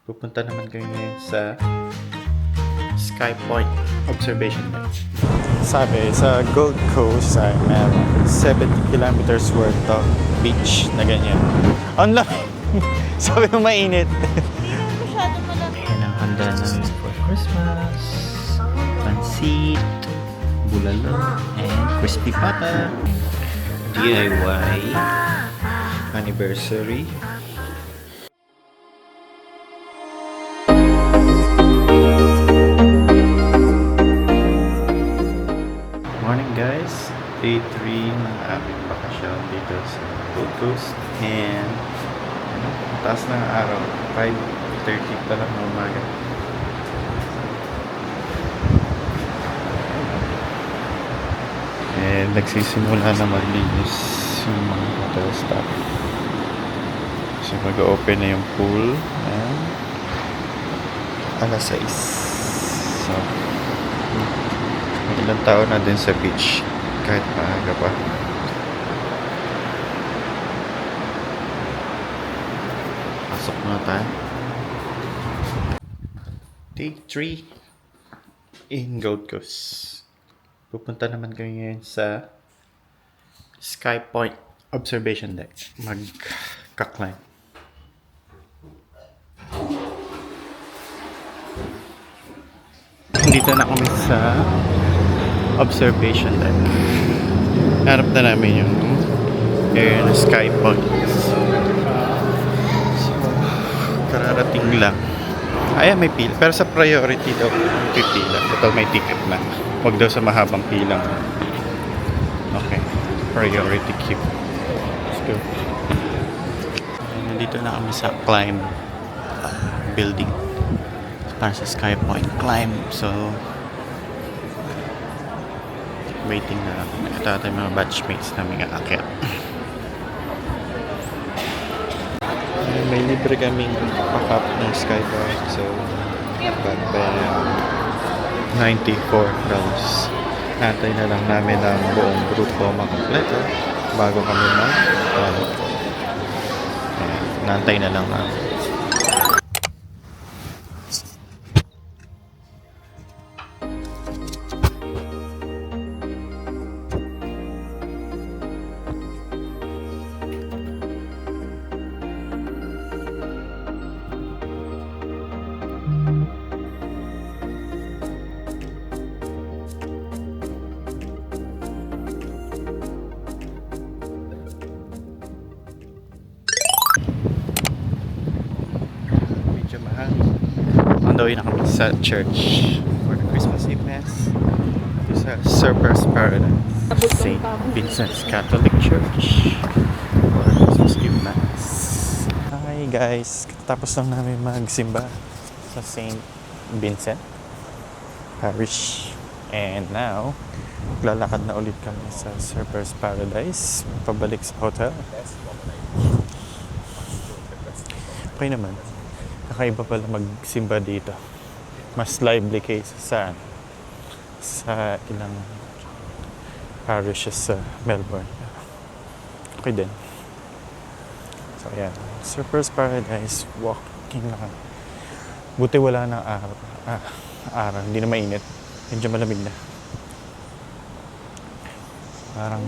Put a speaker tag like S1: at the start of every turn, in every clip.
S1: Pupunta naman kami ngayon sa Sky Point Observation Deck. Sabi, sa Gold Coast ay meron 70 kilometers worth of beach na ganyan. Online! Sabi mo mainit.
S2: Masyado malamig.
S1: Ayan ang handa namin for Christmas. Pansit, bulalo, and crispy pata. DIY anniversary. Morning guys, day 3 ng aming bakasyon dito sa Gold Coast, and taas ng araw, 5:30 pa lang ng umaga. And nagsisimula na maglinis yung mga hotel staff. So mag-open na yung pool and alas 6. So may ilang tao na din sa beach kahit maaga pa. Pasok na tayo. Day 3 in Gold Coast. Pupunta naman kami ngayon sa Sky Point Observation Deck. Mag-climb. Dito na kami sa observation deck. Harap na namin yung area na Sky Point. So, kararating lang. Ayan, may pila. Pero sa priority daw, may pila. Total may ticket na. Huwag daw sa mahabang pilang. Okay. Priority queue. Let's go. Nandito na kami sa climb building. Para sa Sky Point climb. So, waiting na lang. Nakita tayo mga batchmates namin aakyat. May libre kaming pack-up ng Sky Point. So, babayaran $94. Natay na lang namin ang buong grupo makompleto bago kami nantay na lang namin. On the way na kami sa church for the Christmas Eve Mass sa Surfers Paradise St. Vincent's Catholic Church for the Christmas Eve Mass. Hi guys, tapos lang namin magsimba sa St. Vincent Parish, and now lalakad na ulit kami sa Surfers Paradise pabalik sa hotel. Okay naman, kakaiba pala magsimba dito. Mas lively kaysa sa ilang parishes sa Melbourne. Okay din. So yan, Surfers Paradise, walking lang. Buti wala ng araw, hindi na mainit. Medyo malamig na. Parang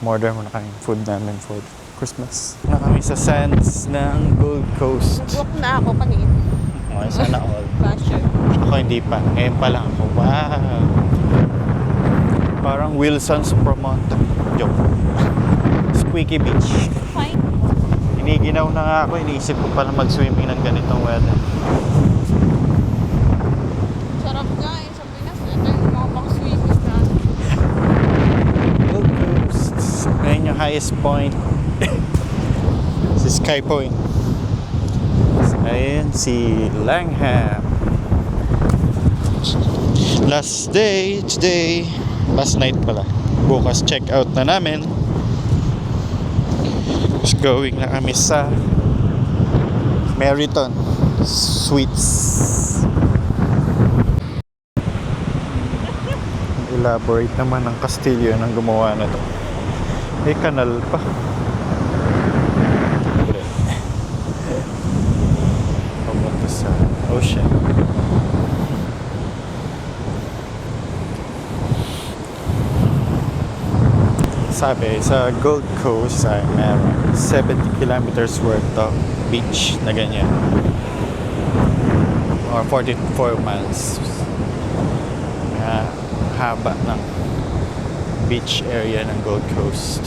S1: order muna kami food namin for Christmas. Na kami sa sands ng Gold Coast.
S2: Nag-walk na ako kanina.
S1: Okay, sana all.
S2: Basher.
S1: Ako hindi pa. Ngayon pa lang ako. Wow! Parang Wilson Supermont. Joke. Squeaky Beach.
S2: Fine.
S1: Iniginaw na nga ako. Iniisip ko pala mag-swimming ng ganitong weather.
S2: Sarap nga eh. Sa Pinas, ito yung mga pang-swimmers na.
S1: Gold Coast. Ngayon yung highest point. Si Sky Point. Ayan, si Langham. Last day, today. Last night pala. Bukas check out na namin. Just going na kami sa Meriton Suites. Elaborate naman ang kastilyo ng gumawa na to. May kanal pa. ocean. Sabi, sa Gold Coast ay meron 70 kilometers worth of beach na ganyan. Or 44 miles. Haba ng beach area ng Gold Coast.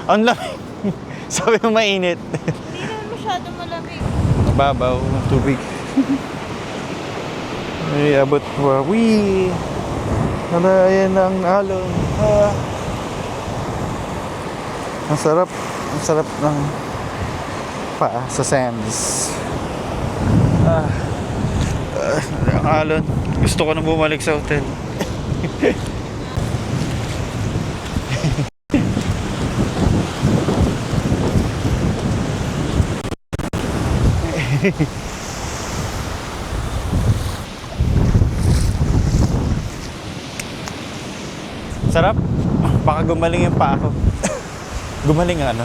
S1: Ang lamig! Sabi mo mainit.
S2: Hindi naman masyado malamig.
S1: Babaw ng tubig. Ay, abot pa. Wee! Hala, ayan ang alon. Ang sarap. Ang sarap ng paa sa sands. Ang alon. Gusto ko na bumalik sa hotel. Sarap. Baka gumaling yung paa ko. Gumaling ang ano.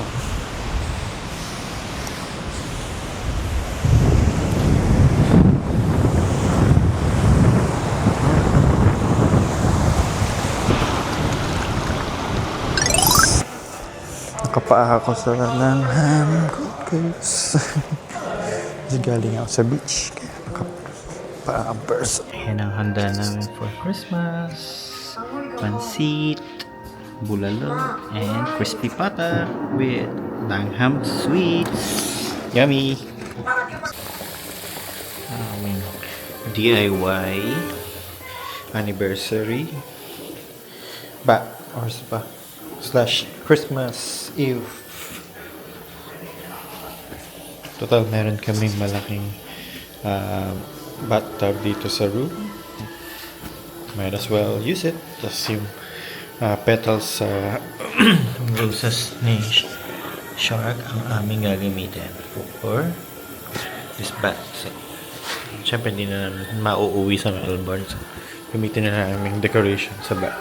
S1: Nakapaa ako sa Langham Gold Coast. Kasi galing ako sa beach. Kaya nakapaa ang person. Yan ang handa namin for Christmas. Pansit, bulalo, and crispy pata with Langham sweets. Yummy! Aming DIY anniversary slash Christmas Eve. Total, meron kaming malaking bathtub dito sa room. Might as well use it. Just yung petals sa roses ni Shark ang aming gagamitin for this bath. So, syempre hindi na namin mauuwi sa Melbourne. So, gamitin na namin decoration sa bath.